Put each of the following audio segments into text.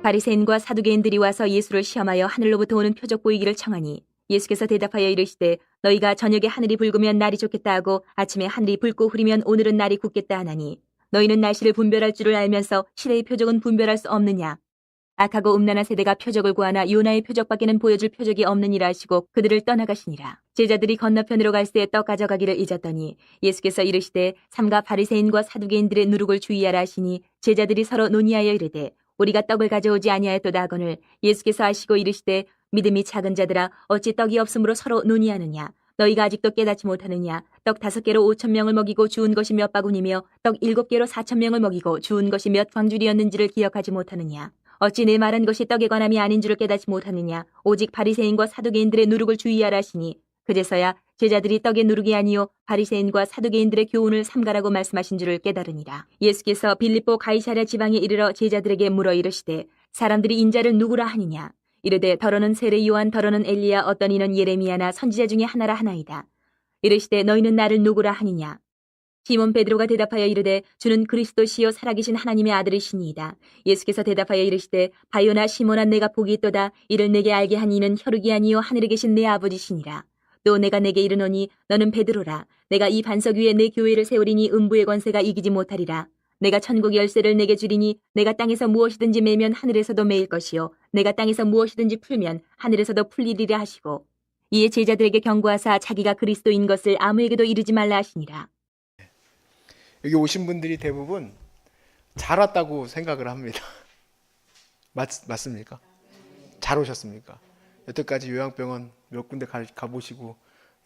바리새인과 사두개인들이 와서 예수를 시험하여 하늘로부터 오는 표적 보이기를 청하니 예수께서 대답하여 이르시되 너희가 저녁에 하늘이 붉으면 날이 좋겠다 하고 아침에 하늘이 붉고 흐리면 오늘은 날이 굳겠다 하나니 너희는 날씨를 분별할 줄을 알면서 시대의 표적은 분별할 수 없느냐. 악하고 음란한 세대가 표적을 구하나 요나의 표적밖에는 보여줄 표적이 없느니라 하시고 그들을 떠나가시니라. 제자들이 건너편으로 갈새 떡 가져가기를 잊었더니 예수께서 이르시되 삼가 바리새인과 사두개인들의 누룩을 주의하라 하시니 제자들이 서로 논의하여 이르되 우리가 떡을 가져오지 아니하였도다 하거늘 예수께서 아시고 이르시되 믿음이 작은 자들아 어찌 떡이 없으므로 서로 논의하느냐. 너희가 아직도 깨닫지 못하느냐. 떡 5개로 5,000명을 먹이고 주운 것이 몇 바구니며 떡 7개로 4,000명을 먹이고 주운 것이 몇 광줄이었는지를 기억하지 못하느냐. 어찌 내 말한 것이 떡에 관함이 아닌 줄을 깨닫지 못하느냐. 오직 바리새인과 사두개인들의 누룩을 주의하라 하시니 그제서야 제자들이 떡의 누룩이 아니요 바리새인과 사두개인들의 교훈을 삼가라고 말씀하신 줄을 깨달으니라. 예수께서 빌립보 가이사랴 지방에 이르러 제자들에게 물어 이르시되 사람들이 인자를 누구라 하느냐. 이르되 더러는 세례 요한 더러는 엘리야 어떤 이는 예레미야나 선지자 중에 하나라 하나이다. 이르시되 너희는 나를 누구라 하느냐. 시몬 베드로가 대답하여 이르되 주는 그리스도시요 살아계신 하나님의 아들이시니이다. 예수께서 대답하여 이르시되 바요나 시몬아 내가 복이 있도다. 이를 내게 알게 한 이는 혈육이 아니요 하늘에 계신 내 아버지시니라. 또 내가 내게 이르노니 너는 베드로라. 내가 이 반석 위에 내 교회를 세우리니 음부의 권세가 이기지 못하리라. 내가 천국의 열쇠를 내게 주리니 내가 땅에서 무엇이든지 매면 하늘에서도 매일 것이요 내가 땅에서 무엇이든지 풀면 하늘에서도 풀리리라 하시고 이에 제자들에게 경고하사 자기가 그리스도인 것을 아무에게도 이르지 말라 하시니라. 여기 오신 분들이 대부분 잘 왔다고 생각을 합니다. 맞습니까? 잘 오셨습니까? 여태까지 요양병원 몇 군데 가보시고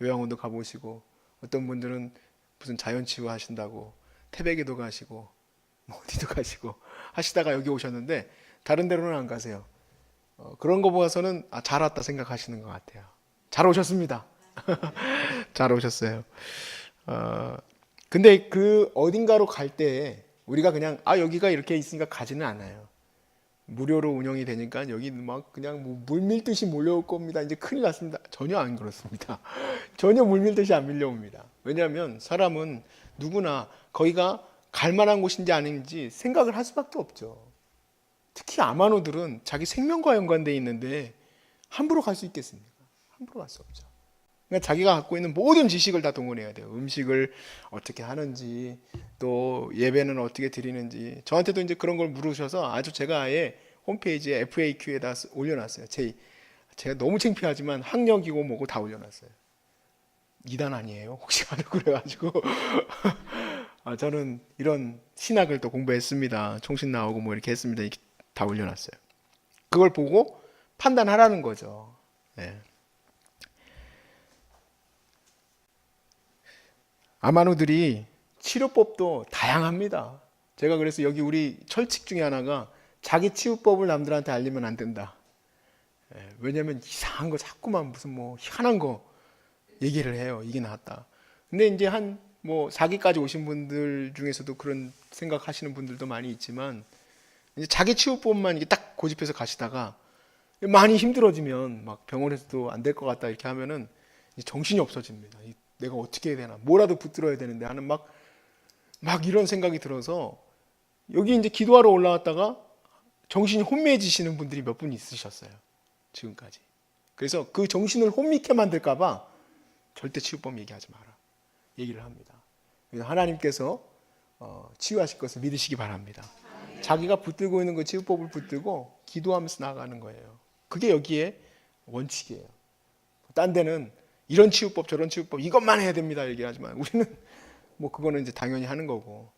요양원도 가보시고 어떤 분들은 무슨 자연치유 하신다고 태백에도 가시고 뭐 어디도 가시고 하시다가 여기 오셨는데 다른 데로는 안 가세요. 그런 거 보아서는 잘 왔다 생각하시는 것 같아요. 잘 오셨습니다. 잘 오셨어요. 근데 그 어딘가로 갈 때 우리가 그냥 여기가 이렇게 있으니까 가지는 않아요. 무료로 운영이 되니까 여기 막 그냥 뭐 물밀듯이 몰려올 겁니다. 이제 큰일 났습니다. 전혀 안 그렇습니다. 전혀 물밀듯이 안 밀려옵니다. 왜냐하면 사람은 누구나 거기가 갈 만한 곳인지 아닌지 생각을 할 수밖에 없죠. 특히 아마노들은 자기 생명과 연관되어 있는데 함부로 갈 수 있겠습니까? 함부로 갈 수 없죠. 그러니까 자기가 갖고 있는 모든 지식을 다 동원해야 돼요. 음식을 어떻게 하는지, 또 예배는 어떻게 드리는지. 저한테도 이제 그런 걸 물으셔서 아주 제가 아예 홈페이지에 FAQ에다 올려놨어요. 제가 너무 창피하지만 학력이고 뭐고 다 올려놨어요. 이단 아니에요? 혹시 하려고 그래가지고. 저는 이런 신학을 또 공부했습니다. 총신 나오고 뭐 이렇게 했습니다. 이렇게 다 올려놨어요. 그걸 보고 판단하라는 거죠. 네. 아마노들이 치료법도 다양합니다. 제가 그래서 여기 우리 철칙 중에 하나가 자기 치유법을 남들한테 알리면 안 된다. 왜냐면 이상한 거 자꾸만 무슨 뭐 희한한 거 얘기를 해요. 이게 낫다. 근데 이제 한 뭐 4기까지 오신 분들 중에서도 그런 생각하시는 분들도 많이 있지만 이제 자기 치유법만 이게 딱 고집해서 가시다가 많이 힘들어지면 막 병원에서도 안 될 것 같다 이렇게 하면은 정신이 없어집니다. 내가 어떻게 해야 되나, 뭐라도 붙들어야 되는데 하는 막 이런 생각이 들어서 여기 이제 기도하러 올라왔다가 정신이 혼미해지시는 분들이 몇 분 있으셨어요. 지금까지. 그래서 그 정신을 혼미케 만들까봐 절대 치유법 얘기하지 마라. 얘기를 합니다. 그래서 하나님께서 치유하실 것을 믿으시기 바랍니다. 자기가 붙들고 있는 그 치유법을 붙들고 기도하면서 나아가는 거예요. 그게 여기에 원칙이에요. 딴 데는 이런 치유법 저런 치유법 이것만 해야 됩니다 얘기하지만 우리는 뭐 그거는 이제 당연히 하는 거고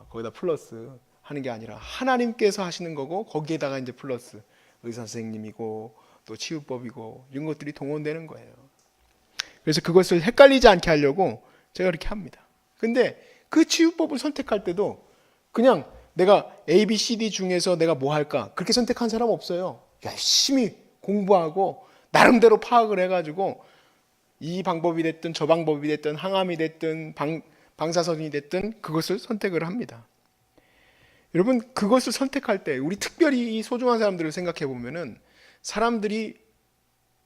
거기다 플러스 하는 게 아니라 하나님께서 하시는 거고 거기에다가 이제 플러스 의사 선생님이고 또 치유법이고 이런 것들이 동원되는 거예요. 그래서 그것을 헷갈리지 않게 하려고 제가 이렇게 합니다. 근데 그 치유법을 선택할 때도 그냥 내가 A, B, C, D 중에서 내가 뭐 할까 그렇게 선택한 사람 없어요. 열심히 공부하고 나름대로 파악을 해가지고 이 방법이 됐든 저 방법이 됐든 항암이 됐든 방사선이 됐든 그것을 선택을 합니다. 여러분 그것을 선택할 때 우리 특별히 이 소중한 사람들을 생각해 보면은 사람들이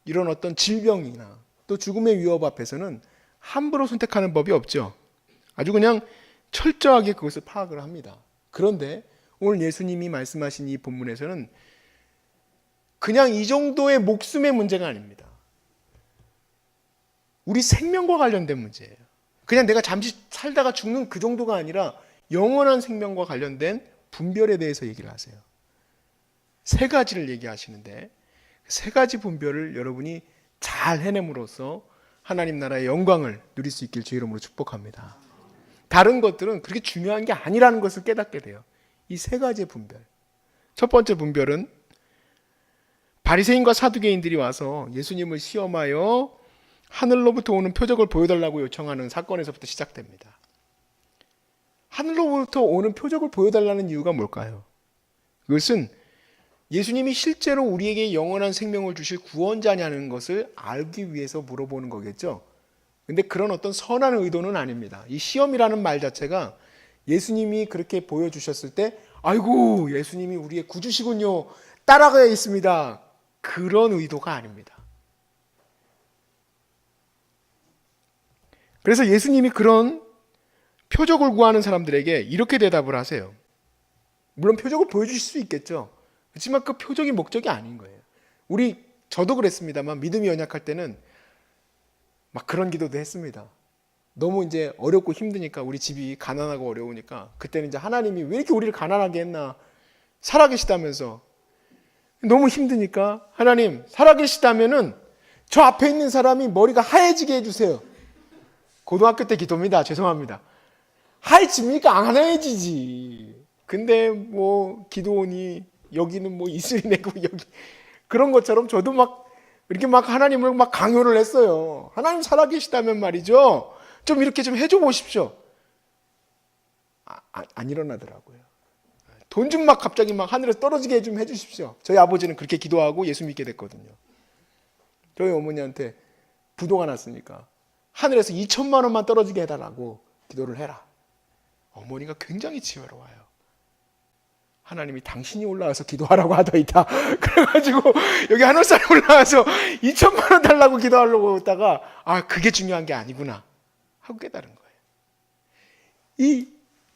이런 어떤 질병이나 또 죽음의 위협 앞에서는 함부로 선택하는 법이 없죠. 아주 그냥 철저하게 그것을 파악을 합니다. 그런데 오늘 예수님이 말씀하신 이 본문에서는 그냥 이 정도의 목숨의 문제가 아닙니다. 우리 생명과 관련된 문제예요. 그냥 내가 잠시 살다가 죽는 그 정도가 아니라 영원한 생명과 관련된 분별에 대해서 얘기를 하세요. 세 가지를 얘기하시는데 세 가지 분별을 여러분이 잘 해냄으로써 하나님 나라의 영광을 누릴 수 있길 주의 이름으로 축복합니다. 다른 것들은 그렇게 중요한 게 아니라는 것을 깨닫게 돼요. 이 세 가지의 분별. 첫 번째 분별은 바리새인과 사두개인들이 와서 예수님을 시험하여 하늘로부터 오는 표적을 보여달라고 요청하는 사건에서부터 시작됩니다. 하늘로부터 오는 표적을 보여달라는 이유가 뭘까요? 그것은 예수님이 실제로 우리에게 영원한 생명을 주실 구원자냐는 것을 알기 위해서 물어보는 거겠죠. 근데 그런 어떤 선한 의도는 아닙니다. 이 시험이라는 말 자체가 예수님이 그렇게 보여주셨을 때 아이고 예수님이 우리의 구주시군요, 따라가야겠습니다, 그런 의도가 아닙니다. 그래서 예수님이 그런 표적을 구하는 사람들에게 이렇게 대답을 하세요. 물론 표적을 보여주실 수 있겠죠. 그렇지만 그 표적이 목적이 아닌 거예요. 저도 그랬습니다만 믿음이 연약할 때는 막 그런 기도도 했습니다. 너무 이제 어렵고 힘드니까, 우리 집이 가난하고 어려우니까 그때는 이제 하나님이 왜 이렇게 우리를 가난하게 했나, 살아계시다면서. 너무 힘드니까 하나님 살아계시다면은 저 앞에 있는 사람이 머리가 하얘지게 해주세요. 고등학교 때 기도입니다. 죄송합니다. 하얘집니까? 안 하얘지지. 근데 뭐 기도원이 여기는 뭐 이슬이 내고 여기 그런 것처럼 저도 막 이렇게 막 하나님을 막 강요를 했어요. 하나님 살아계시다면 말이죠, 좀 이렇게 좀 해줘 보십시오. 안 일어나더라고요. 돈 좀 막 갑자기 막 하늘에서 떨어지게 좀 해주십시오. 저희 아버지는 그렇게 기도하고 예수 믿게 됐거든요. 저희 어머니한테 부도가 났으니까 하늘에서 2천만 원만 떨어지게 해달라고 기도를 해라. 어머니가 굉장히 지혜로워요. 하나님이 당신이 올라와서 기도하라고 하더이다. 그래가지고 여기 하늘산에 올라와서 2천만 원 달라고 기도하려고 했다가 그게 중요한 게 아니구나 하고 깨달은 거예요. 이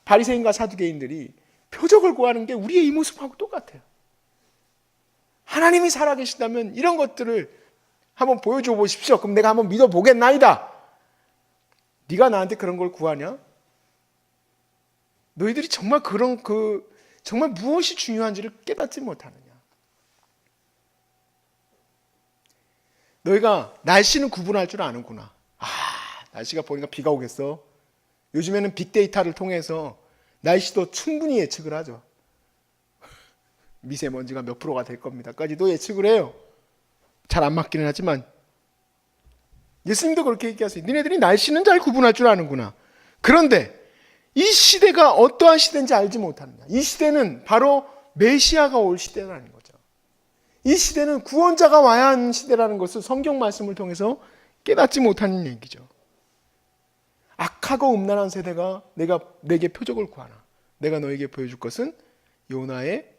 바리새인과 사두개인들이 표적을 구하는 게 우리의 이 모습하고 똑같아요. 하나님이 살아계신다면 이런 것들을 한번 보여줘 보십시오. 그럼 내가 한번 믿어보겠나이다. 네가 나한테 그런 걸 구하냐? 너희들이 정말 정말 무엇이 중요한지를 깨닫지 못하느냐? 너희가 날씨는 구분할 줄 아는구나. 날씨가 보니까 비가 오겠어. 요즘에는 빅데이터를 통해서 날씨도 충분히 예측을 하죠. 미세먼지가 몇 프로가 될 겁니다까지도 예측을 해요. 잘 안 맞기는 하지만 예수님도 그렇게 얘기하세요. 니네들이 날씨는 잘 구분할 줄 아는구나. 그런데 이 시대가 어떠한 시대인지 알지 못하느냐. 이 시대는 바로 메시아가 올 시대라는 거죠. 이 시대는 구원자가 와야 하는 시대라는 것을 성경 말씀을 통해서 깨닫지 못하는 얘기죠. 악하고 음란한 세대가 내게 표적을 구하나. 내가 너에게 보여줄 것은 요나의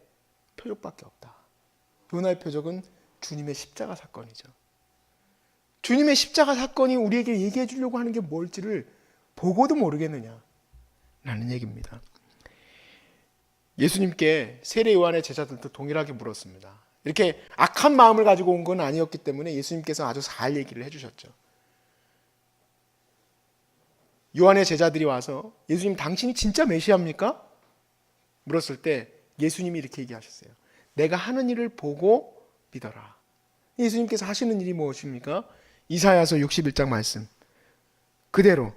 표적밖에 없다. 요나의 표적은 주님의 십자가 사건이죠. 주님의 십자가 사건이 우리에게 얘기해 주려고 하는 게 뭘지를 보고도 모르겠느냐 라는 얘기입니다. 예수님께 세례 요한의 제자들도 동일하게 물었습니다. 이렇게 악한 마음을 가지고 온 건 아니었기 때문에 예수님께서 아주 잘 얘기를 해주셨죠. 요한의 제자들이 와서 예수님 당신이 진짜 메시아입니까? 물었을 때 예수님이 이렇게 얘기하셨어요. 내가 하는 일을 보고 믿어라. 예수님께서 하시는 일이 무엇입니까? 이사야서 61장 말씀 그대로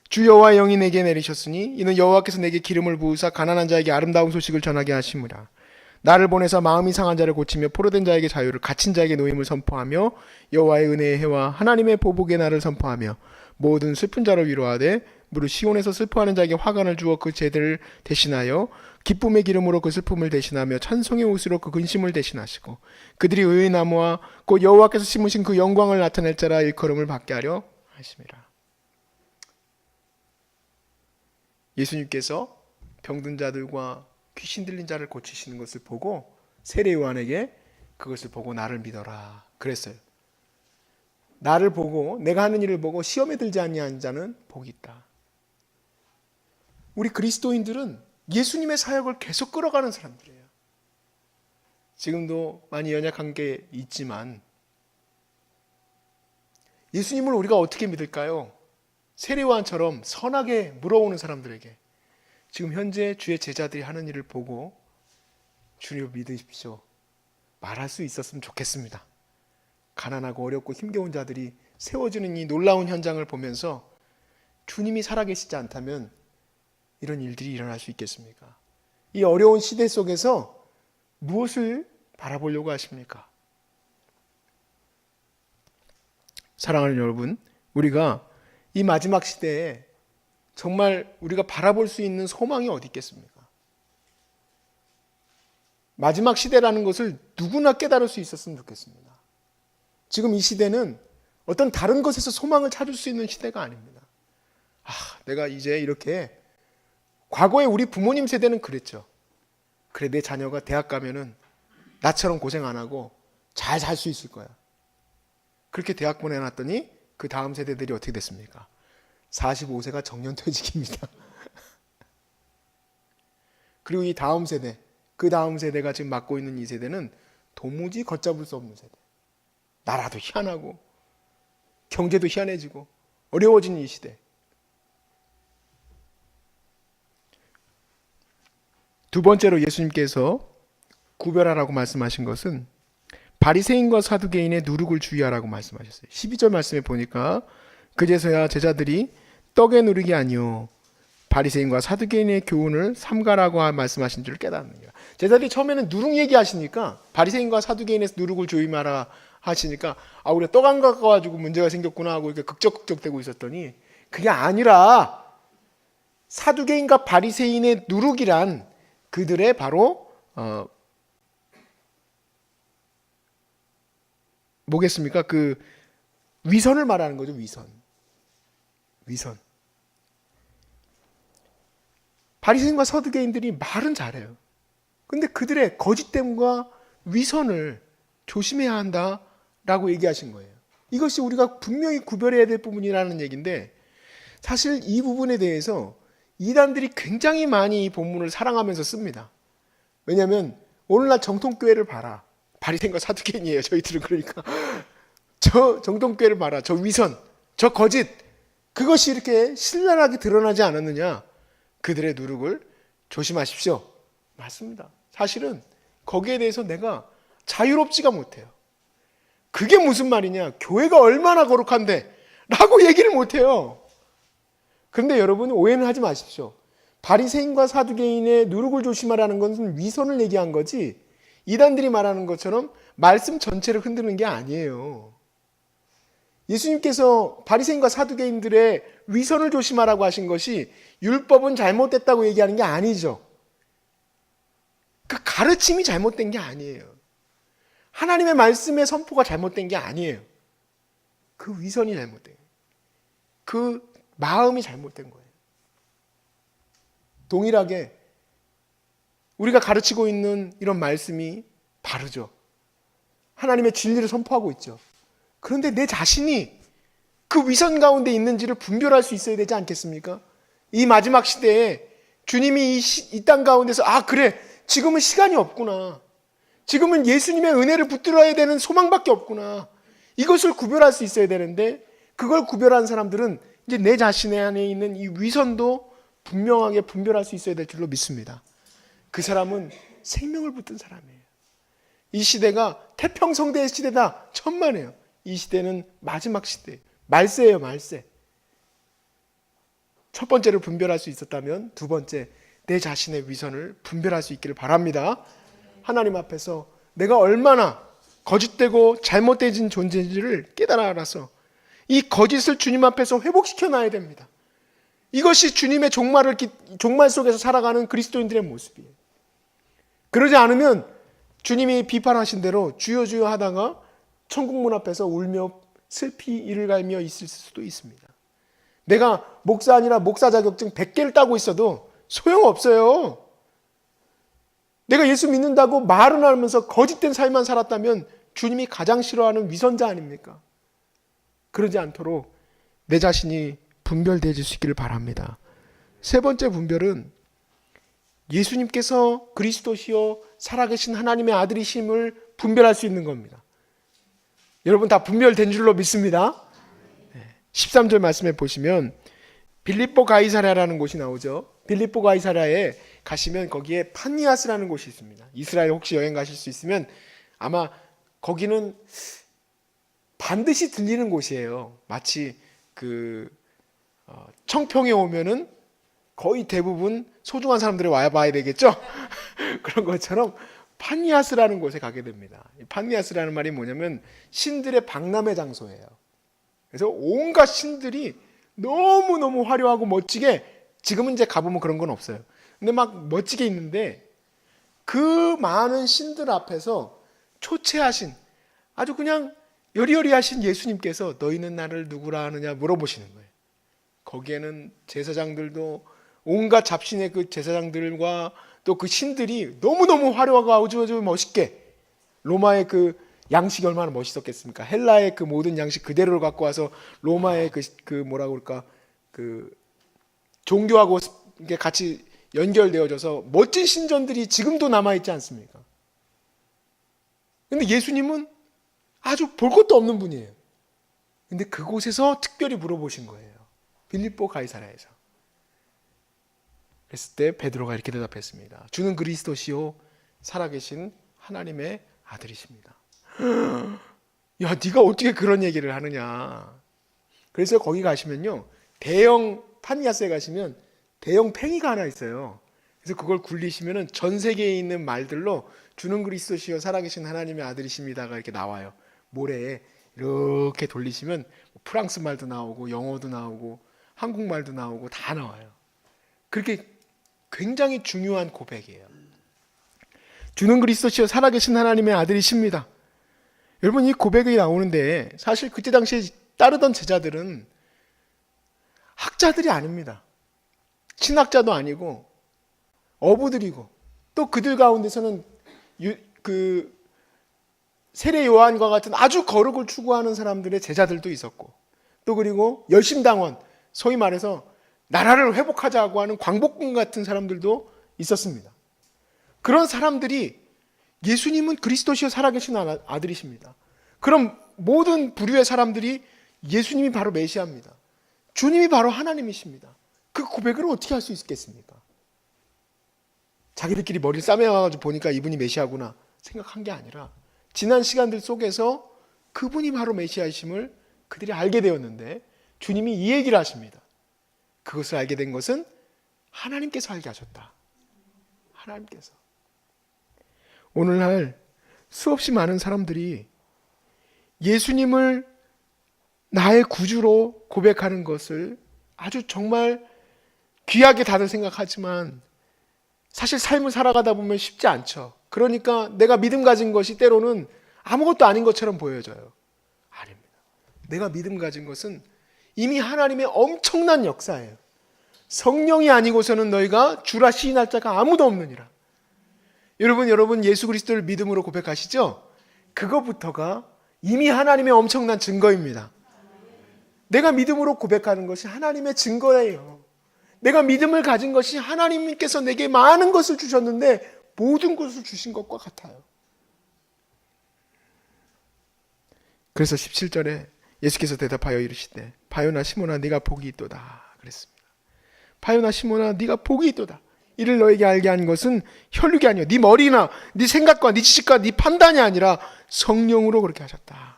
주 여호와의 영이 내게 내리셨으니 이는 여호와께서 내게 기름을 부으사 가난한 자에게 아름다운 소식을 전하게 하심이라. 나를 보내사 마음이 상한 자를 고치며 포로된 자에게 자유를, 갇힌 자에게 노임을 선포하며 여호와의 은혜의 해와 하나님의 보복의 날을 선포하며 모든 슬픈 자를 위로하되 무릇 시온에서 슬퍼하는 자에게 화관을 주어 그 죄들을 대신하여 기쁨의 기름으로 그 슬픔을 대신하며 찬송의 옷으로 그 근심을 대신하시고 그들이 의의 나무와 곧 여호와께서 심으신 그 영광을 나타낼 자라 일컬음을 받게 하려 하심이라. 예수님께서 병든 자들과 귀신 들린 자를 고치시는 것을 보고 세례 요한에게 그것을 보고 나를 믿어라 그랬어요. 나를 보고 내가 하는 일을 보고 시험에 들지 아니한 자는 복이 있다. 우리 그리스도인들은 예수님의 사역을 계속 끌어가는 사람들이에요. 지금도 많이 연약한 게 있지만 예수님을 우리가 어떻게 믿을까요? 세례요한처럼 선하게 물어오는 사람들에게 지금 현재 주의 제자들이 하는 일을 보고 주님을 믿으십시오 말할 수 있었으면 좋겠습니다. 가난하고 어렵고 힘겨운 자들이 세워지는 이 놀라운 현장을 보면서 주님이 살아계시지 않다면 이런 일들이 일어날 수 있겠습니까? 이 어려운 시대 속에서 무엇을 바라보려고 하십니까? 사랑하는 여러분, 우리가 이 마지막 시대에 정말 우리가 바라볼 수 있는 소망이 어디 있겠습니까? 마지막 시대라는 것을 누구나 깨달을 수 있었으면 좋겠습니다. 지금 이 시대는 어떤 다른 것에서 소망을 찾을 수 있는 시대가 아닙니다. 내가 이제 이렇게 과거에 우리 부모님 세대는 그랬죠. 그래, 내 자녀가 대학 가면은 나처럼 고생 안 하고 잘 살 수 있을 거야. 그렇게 대학 보내놨더니 그 다음 세대들이 어떻게 됐습니까? 45세가 정년퇴직입니다. 그리고 이 다음 세대, 그 다음 세대가 지금 맡고 있는 이 세대는 도무지 걷잡을 수 없는 세대. 나라도 희한하고 경제도 희한해지고 어려워진 이 시대. 두 번째로 예수님께서 구별하라고 말씀하신 것은 바리새인과 사두개인의 누룩을 주의하라고 말씀하셨어요. 12절 말씀에 보니까 그제서야 제자들이 떡의 누룩이 아니요 바리새인과 사두개인의 교훈을 삼가라고 말씀하신 줄 깨닫느니라. 제자들이 처음에는 누룩 얘기하시니까 바리새인과 사두개인의 누룩을 조심하라 하시니까 우리가 떡 안 갖고 가지고 문제가 생겼구나 하고 이렇게 극적극적대고 있었더니 그게 아니라 사두개인과 바리새인의 누룩이란 그들의 바로 뭐겠습니까? 그 위선을 말하는 거죠. 위선. 바리새인과 서두개인들이 말은 잘해요. 근데 그들의 거짓됨과 위선을 조심해야 한다라고 얘기하신 거예요. 이것이 우리가 분명히 구별해야 될 부분이라는 얘기인데 사실 이 부분에 대해서 이단들이 굉장히 많이 이 본문을 사랑하면서 씁니다. 왜냐하면 오늘날 정통교회를 봐라. 바리새인과 사두개인이에요. 저희들은 그러니까 저 정통교회를 봐라. 저 위선, 저 거짓 그것이 이렇게 신랄하게 드러나지 않았느냐. 그들의 누룩을 조심하십시오. 맞습니다. 사실은 거기에 대해서 내가 자유롭지가 못해요. 그게 무슨 말이냐. 교회가 얼마나 거룩한데 라고 얘기를 못해요. 그런데 여러분 오해는 하지 마십시오. 바리새인과 사두개인의 누룩을 조심하라는 것은 위선을 얘기한 거지 이단들이 말하는 것처럼 말씀 전체를 흔드는 게 아니에요. 예수님께서 바리새인과 사두개인들의 위선을 조심하라고 하신 것이 율법은 잘못됐다고 얘기하는 게 아니죠. 그 가르침이 잘못된 게 아니에요. 하나님의 말씀의 선포가 잘못된 게 아니에요. 그 위선이 잘못된 거예요. 그 마음이 잘못된 거예요. 동일하게 우리가 가르치고 있는 이런 말씀이 바르죠. 하나님의 진리를 선포하고 있죠. 그런데 내 자신이 그 위선 가운데 있는지를 분별할 수 있어야 되지 않겠습니까? 이 마지막 시대에 주님이 이 땅 가운데서 그래 지금은 시간이 없구나. 지금은 예수님의 은혜를 붙들어야 되는 소망밖에 없구나. 이것을 구별할 수 있어야 되는데 그걸 구별한 사람들은 이제 내 자신 안에 있는 이 위선도 분명하게 분별할 수 있어야 될 줄로 믿습니다. 그 사람은 생명을 붙든 사람이에요. 이 시대가 태평성대의 시대다. 천만에요. 이 시대는 마지막 시대. 말세예요. 말세. 첫 번째를 분별할 수 있었다면 두 번째 내 자신의 위선을 분별할 수 있기를 바랍니다. 하나님 앞에서 내가 얼마나 거짓되고 잘못된 존재인지를 깨달아 알아서 이 거짓을 주님 앞에서 회복시켜 놔야 됩니다. 이것이 주님의 종말 속에서 살아가는 그리스도인들의 모습이에요. 그러지 않으면 주님이 비판하신 대로 주여 주여 하다가 천국문 앞에서 울며 슬피 이를 갈며 있을 수도 있습니다. 내가 목사 아니라 목사 자격증 100개를 따고 있어도 소용없어요. 내가 예수 믿는다고 말은 하면서 거짓된 삶만 살았다면 주님이 가장 싫어하는 위선자 아닙니까? 그러지 않도록 내 자신이 분별되어질 수 있기를 바랍니다. 세 번째 분별은 예수님께서 그리스도시요 살아계신 하나님의 아들이심을 분별할 수 있는 겁니다. 여러분 다 분별된 줄로 믿습니다. 13절 말씀에 보시면 빌립보 가이사랴라는 곳이 나오죠. 빌립보 가이사랴에 가시면 거기에 판니아스라는 곳이 있습니다. 이스라엘 혹시 여행 가실 수 있으면 아마 거기는 반드시 들리는 곳이에요. 마치 청평에 오면은 거의 대부분 소중한 사람들이 와봐야 되겠죠? 그런 것처럼 판니아스라는 곳에 가게 됩니다. 판니아스라는 말이 뭐냐면 신들의 박람회 장소예요. 그래서 온갖 신들이 너무너무 화려하고 멋지게, 지금은 이제 가보면 그런 건 없어요. 근데 막 멋지게 있는데 그 많은 신들 앞에서 초췌하신, 아주 그냥 여리여리하신 예수님께서 너희는 나를 누구라 하느냐 물어보시는 거예요. 거기에는 제사장들도 온갖 잡신의 그 제사장들과 또 그 신들이 너무너무 화려하고 아주 멋있게, 로마의 그 양식이 얼마나 멋있었겠습니까? 헬라의 그 모든 양식 그대로를 갖고 와서 로마의 그 뭐라고 그럴까, 그 종교하고 이게 같이 연결되어져서 멋진 신전들이 지금도 남아있지 않습니까? 근데 예수님은 아주 볼 것도 없는 분이에요. 근데 그곳에서 특별히 물어보신 거예요. 빌립보 가이사랴에서. 그랬을 때 베드로가 이렇게 대답했습니다. 주는 그리스도시요 살아계신 하나님의 아들이십니다. 야, 네가 어떻게 그런 얘기를 하느냐. 그래서 거기 가시면요, 대형 판니아스에 가시면 대형 팽이가 하나 있어요. 그래서 그걸 굴리시면은 전 세계에 있는 말들로 주는 그리스도시요 살아계신 하나님의 아들이십니다가 이렇게 나와요. 모래에 이렇게 돌리시면 프랑스 말도 나오고 영어도 나오고 한국말도 나오고 다 나와요. 그렇게 굉장히 중요한 고백이에요. 주는 그리스도시요 살아계신 하나님의 아들이십니다. 여러분, 이 고백이 나오는데 사실 그때 당시에 따르던 제자들은 학자들이 아닙니다. 신학자도 아니고 어부들이고, 또 그들 가운데서는 그 세례 요한과 같은 아주 거룩을 추구하는 사람들의 제자들도 있었고, 또 그리고 열심당원, 소위 말해서 나라를 회복하자고 하는 광복군 같은 사람들도 있었습니다. 그런 사람들이 예수님은 그리스도시요 살아계신 아들이십니다. 그럼 모든 부류의 사람들이 예수님이 바로 메시아입니다. 주님이 바로 하나님이십니다. 그 고백을 어떻게 할 수 있겠습니까? 자기들끼리 머리를 싸매가지고 보니까 이분이 메시아구나 생각한 게 아니라 지난 시간들 속에서 그분이 바로 메시아이심을 그들이 알게 되었는데, 주님이 이 얘기를 하십니다. 그것을 알게 된 것은 하나님께서 알게 하셨다. 하나님께서. 오늘날 수없이 많은 사람들이 예수님을 나의 구주로 고백하는 것을 아주 정말 귀하게 다들 생각하지만 사실 삶을 살아가다 보면 쉽지 않죠. 그러니까 내가 믿음 가진 것이 때로는 아무것도 아닌 것처럼 보여져요. 아닙니다. 내가 믿음 가진 것은 이미 하나님의 엄청난 역사예요. 성령이 아니고서는 너희가 주라 시인할 자가 아무도 없느니라. 여러분 예수 그리스도를 믿음으로 고백하시죠? 그것부터가 이미 하나님의 엄청난 증거입니다. 내가 믿음으로 고백하는 것이 하나님의 증거예요. 내가 믿음을 가진 것이 하나님께서 내게 많은 것을 주셨는데 모든 것을 주신 것과 같아요. 그래서 17절에 예수께서 대답하여 이르시되 바요나 시몬아 네가 복이 있도다 그랬습니다. 바요나 시몬아 네가 복이 있도다. 이를 너에게 알게 한 것은 혈육이 아니요 네 머리나 네 생각과 네 지식과 네 판단이 아니라 성령으로 그렇게 하셨다.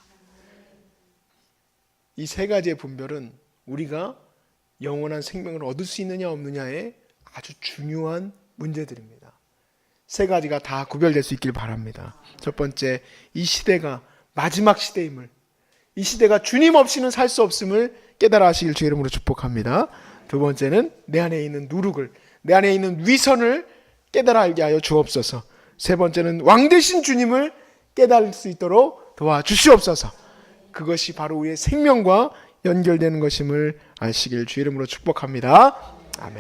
이 세 가지의 분별은 우리가 영원한 생명을 얻을 수 있느냐 없느냐의 아주 중요한 문제들입니다. 세 가지가 다 구별될 수 있길 바랍니다. 첫 번째, 이 시대가 마지막 시대임을, 이 시대가 주님 없이는 살 수 없음을 깨달아 하시길 주의 이름으로 축복합니다. 두 번째는 내 안에 있는 누룩을, 내 안에 있는 위선을 깨달아 알게 하여 주옵소서. 세 번째는 왕 되신 주님을 깨달을 수 있도록 도와주시옵소서. 그것이 바로 우리의 생명과 연결되는 것임을 아시길 주의 이름으로 축복합니다. 아멘.